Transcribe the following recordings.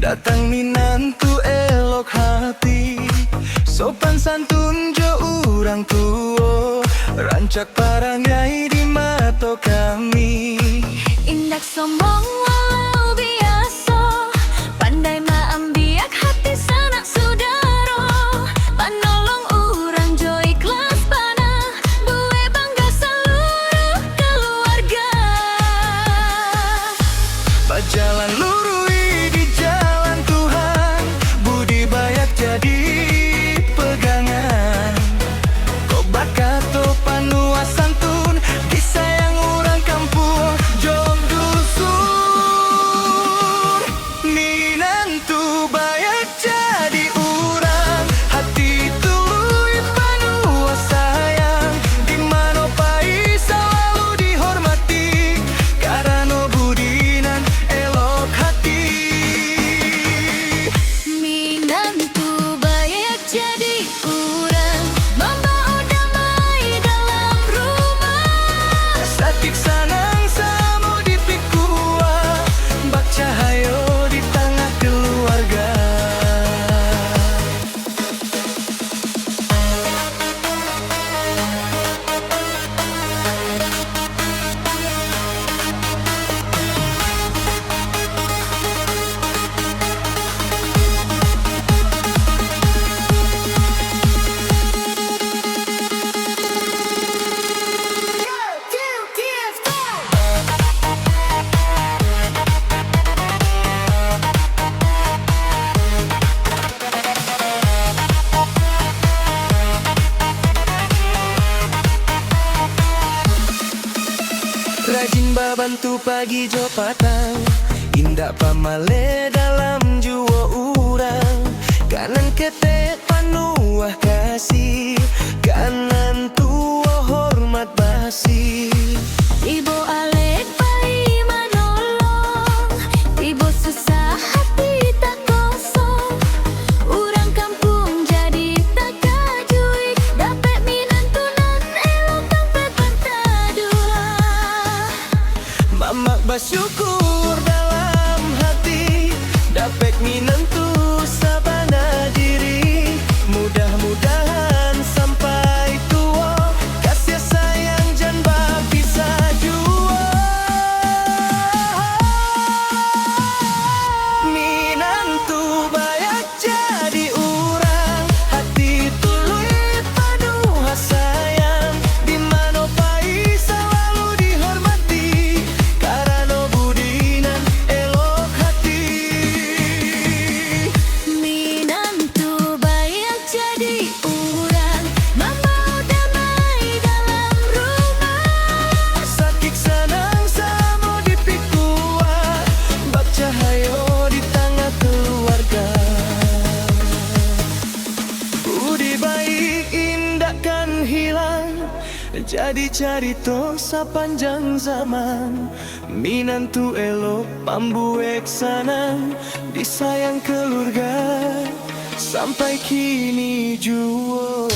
Datang minantu elok hati, sopan santun jo urang tua, rancak parangai di mata kami. Indak sombong walau biasa, pandai maambiak hati sanak saudara, panolong urang jo ikhlas panah, bue bangga seluruh keluarga. Bajalan lurui di jalan Tuhan, budi bayak jadi pegangan. Kok bakato panua santun, disayang orang kampung jom dusun. Minantu bayak jadi orang, hati tului panua sayang. Dimana pai selalu dihormati, karena budinan elok hati. Minantu bayak jadi urang, membawa damai dalam rumah. Satik sanang samo di pikua, bak cahayo di tengah keluarga. Rajin babantu pagi jo patang, indak pamale dalam jua urang. Kanan ketek panuah kasih, kanan tua hormat basi. Ibu alek pai manolong, ibu susah hati tak kosong. Urang kampung jadi tak kajuik, dapet minantunan elok tampet pantadua. Mamak bersyukur dalam hati, dapet minantu sabana diri. Mudah-mudahan sampai tua, kasih sayang jan bisa jua. Minantu bayak jadi urang, hati tului panuh sayang. Dimana pai selalu dihormati, karena budinan elok hati. Minantu bayak jadi urang, membawa damai dalam rumah. Sakit sanang samo di pikua, bak cahayo di tengah keluarga. Budi baik indahkan hilang, jadi carito sepanjang zaman. Minantu elok pambuek sanang, disayang keluarga sampai kini jua.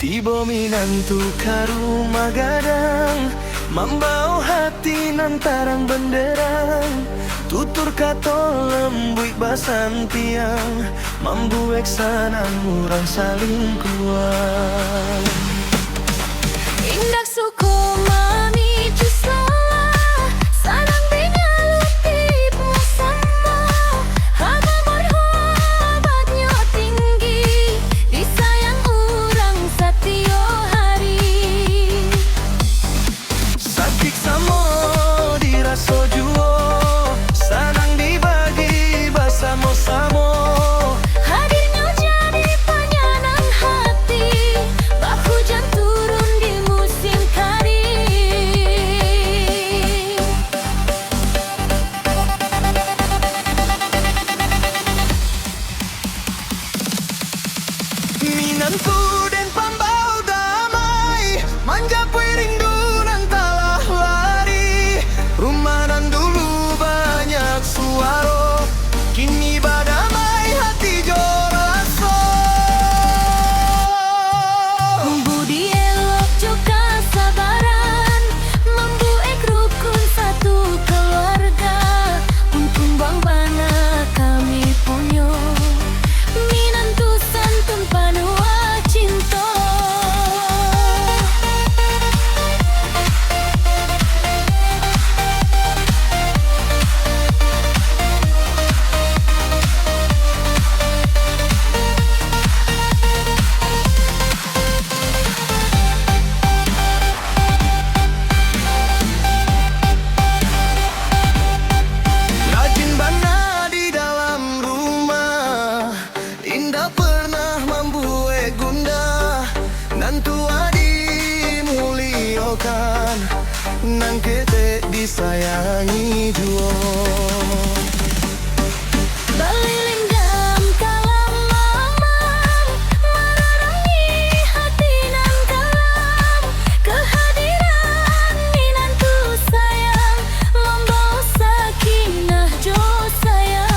Tiba minantu ka rumah gadang, membawa hati nantarang benderang. Tutur kato lembuik basan tiang, membuek sanang murang saling kuat. Indak suku mami salah, sanang binyaluti sama. Hama berhobatnya tinggi, disayang urang satio hari. Sakit samo diraso juo, sanang dibagi bersama-sama. Hadirnya jadi penyenang hati, bah hujan turun di musim kari. Minantu dan pambau damai, manjapui rindu nan talah lari. Rumah nan dulu banyak suara, kini badamai hati joraso. Budi elok juga sabaran, membuat rukun satu keluarga. Untung bang bana kami punya, minantu santun panua cinta. Rajin bana di dalam rumah, indah pernah membuat gundah. Nantu adi muliokan, nang kete disayangi jua. Baliling dam kalam mamam, menerangi hati nan kalam. Kehadiran minantu sayang, membawa sakinah jo sayang.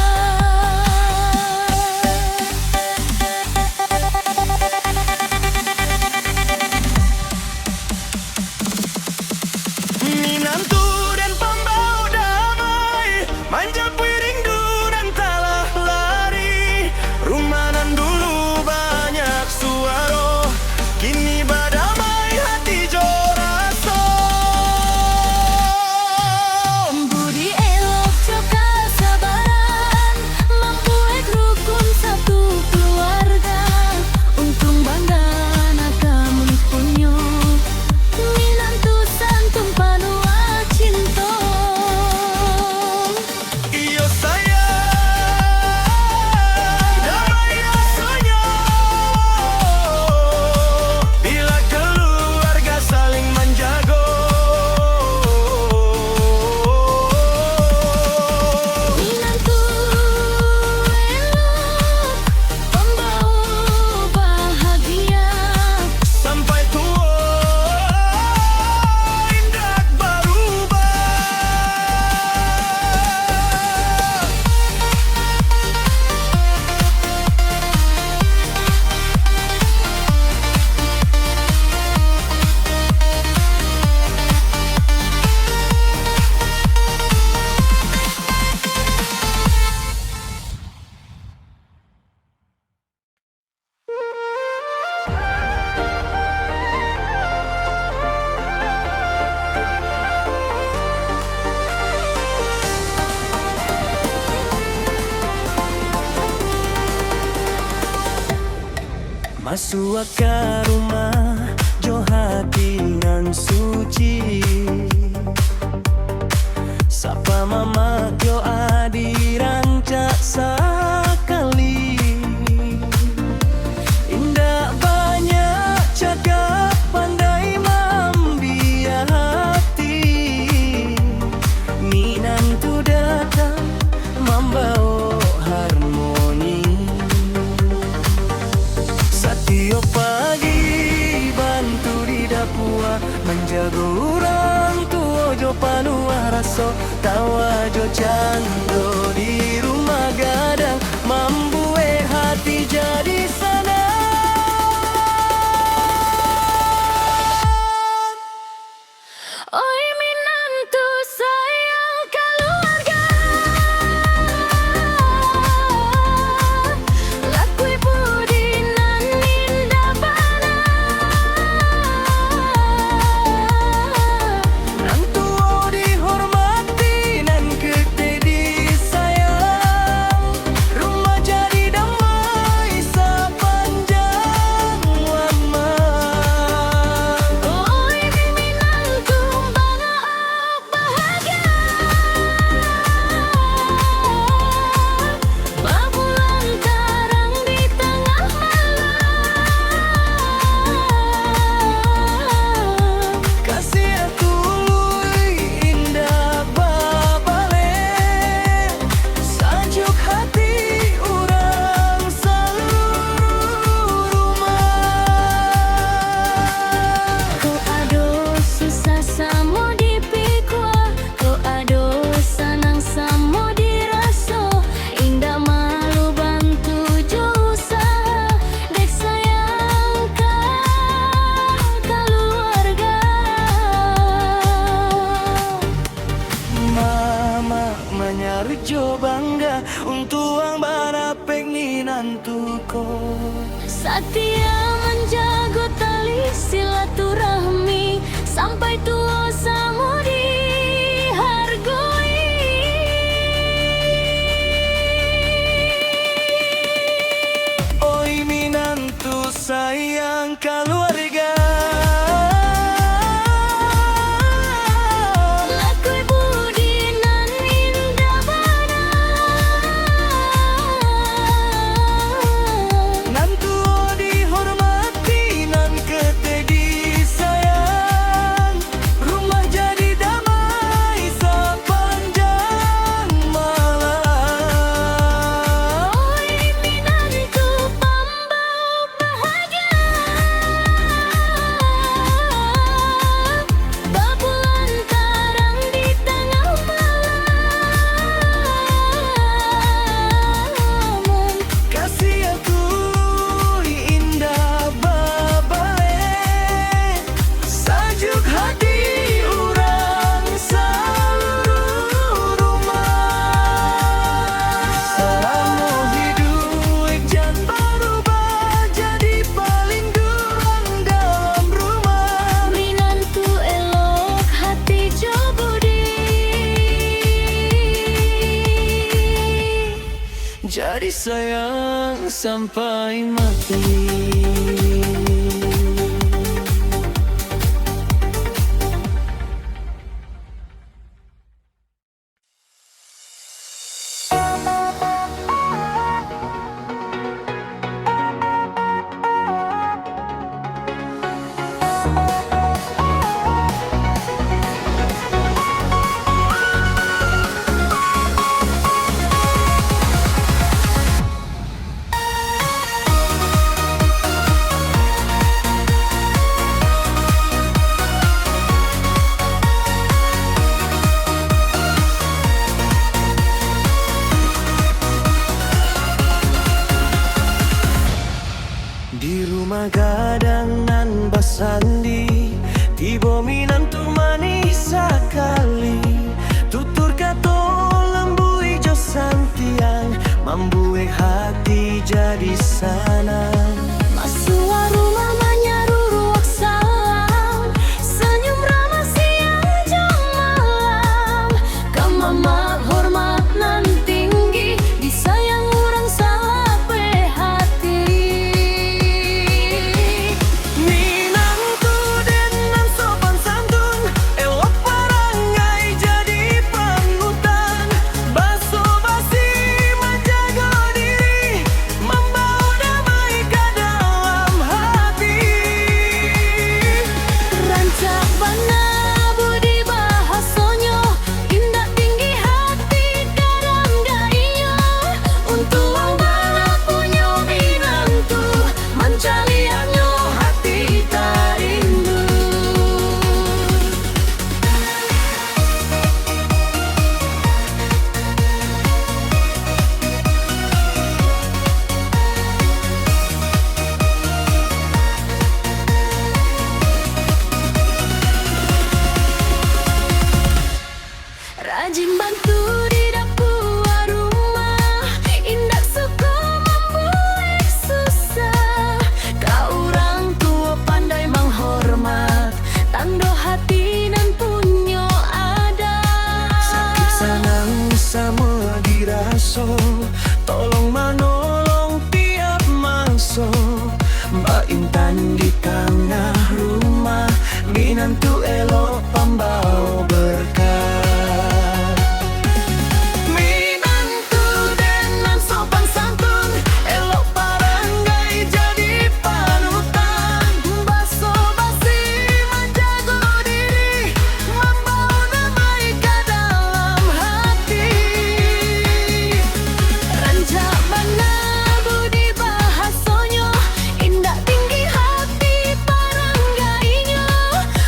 Minantu dan pambau damai, manjapui rindu dan talah lari. Rumah nan dulu banyak suara, kini badamai hati joraso. Budi elok juga sabaran, membuat rukun satu keluarga. Untung bangga anak kami punya, minantu santun panua cinta. Iyo sayang, damai rasanya bila keluarga saling menjaga. Minantu elok, pembawa bahagia. Sampai tua indah berubah. Masuk ke rumah jo hati nan suci, sapa mama jo adi rancak sekali. Indah banyak cakap, pandai membiak hati. Minantu datang membawa harmoni. Setiap pagi bantu di dapur, menjaga orang tua jo panua raso. Tawa jo canggo di rumah gadang, membuat hati jadi senang. Oi minantu sayang keluarga, lakui budi nan indah bana. Nan tua dihormati, nan kete disayang. Setia menjaga tali silaturahmi sampai tua samo dihargai. Oi minantu sayang keluarga, Lakui budi nan indah bana. nantu dihormati nan ketegi sayang, rumah jadi damai sepanjang malam. Oi minantu pambau bahagia, babulan tarang di tengah malam. Kasih aku indah babae, sajuk hati urang seluruh rumah. Selama hidup jangan berubah jadi paling durang dalam rumah. Minantu elok hati jobudi, Jadi sayang sampai mati. Di rumah gadangan basandi, tiba minantu manis sekali. Tutur kato lembu ijo santiang, membuat hati jadi senang. masua rumah menyaru ruak salam, senyum ramah siang jam malam. Kemama hormat nan tinggi, disayang orang sampai hati. Minantu dengan sopan santun, elok parangai jadi panutan. Basa-basi menjaga diri, membawa damai ke dalam hati. Rancak bana budi bahasonyo, indah tinggi hati kadang gaiyo. Untuk bana punya minantu, mencaliannya hati tak rindu. Rajin bantu di dapur rumah, indah suku membuat susah. Kau orang tua pandai menghormat, tando hati dan punya ada. Sakit senang sama diraso, tolong menolong tiap masa. Mbak Intan di tengah rumah, minantu elok pembawa berkah. Minantu dengan sopan santun, elok parangai jadi panutan. Basa-basi menjaga diri, membawa damai ke dalam hati. Rancak bana budi bahasonyo, indah tinggi hati paranggainya.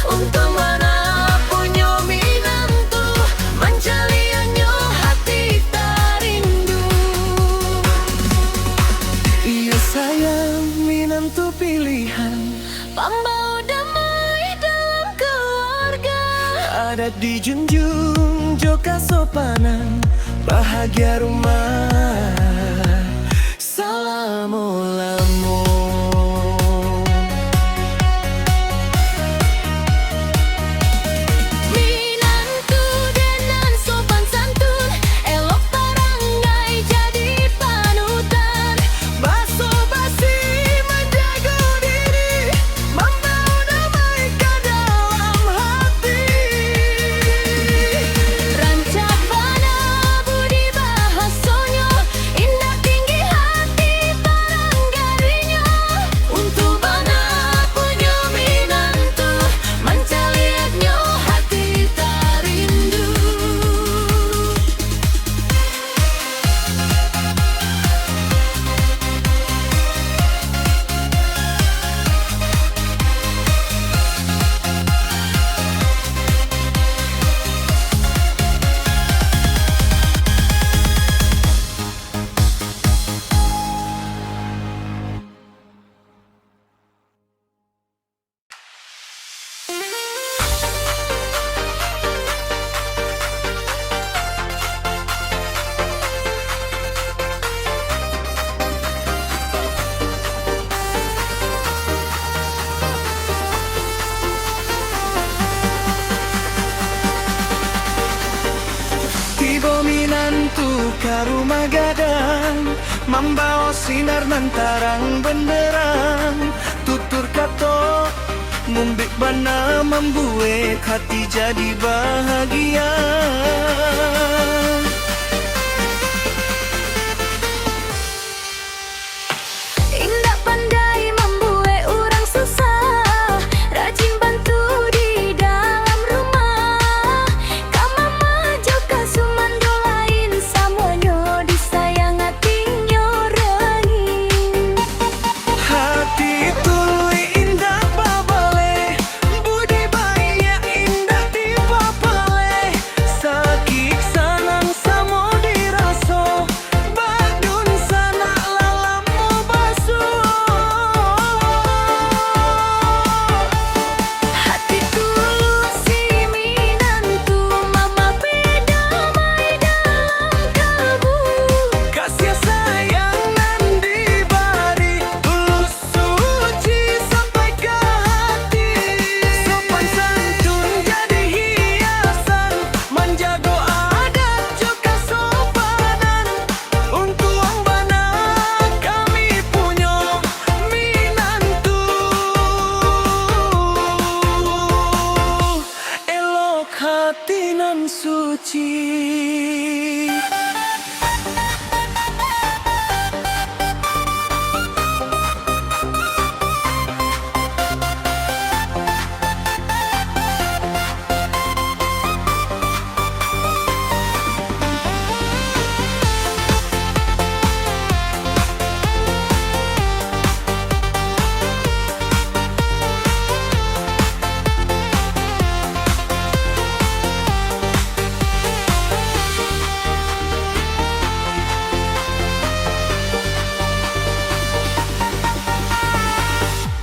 Untuk mana punya minantu, mencaliannya hati tak rindu. Iya sayang, minantu pilihan, Pembau damai dalam keluarga, adat dijunjung joka sopanan, bahagia rumah. Salam ulamu. rumah gadang, membawa sinar nan tarang benderang. Tutur kato mumbik bana membuat hati jadi bahagia. Indah pandai membuat orang susah, rajin bantu di dalam rumah. Kamama juga sumando lain, semuanya disayang hatinya rengin. Hati tului indah babale, budi baiknya indah dibapale. Sakit sanang samo diraso, badun sana lalamu basuh. Hati tulus si minantu, mama beda mai dalam kalbu. Kasih sayang nan diberi, tulus suci sampai ke hati. Sopan santun jadi hiasan, menjaga adat juga sopanan. Untuk ang bana kami punya minantu, elok hati nan suci.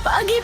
Pagi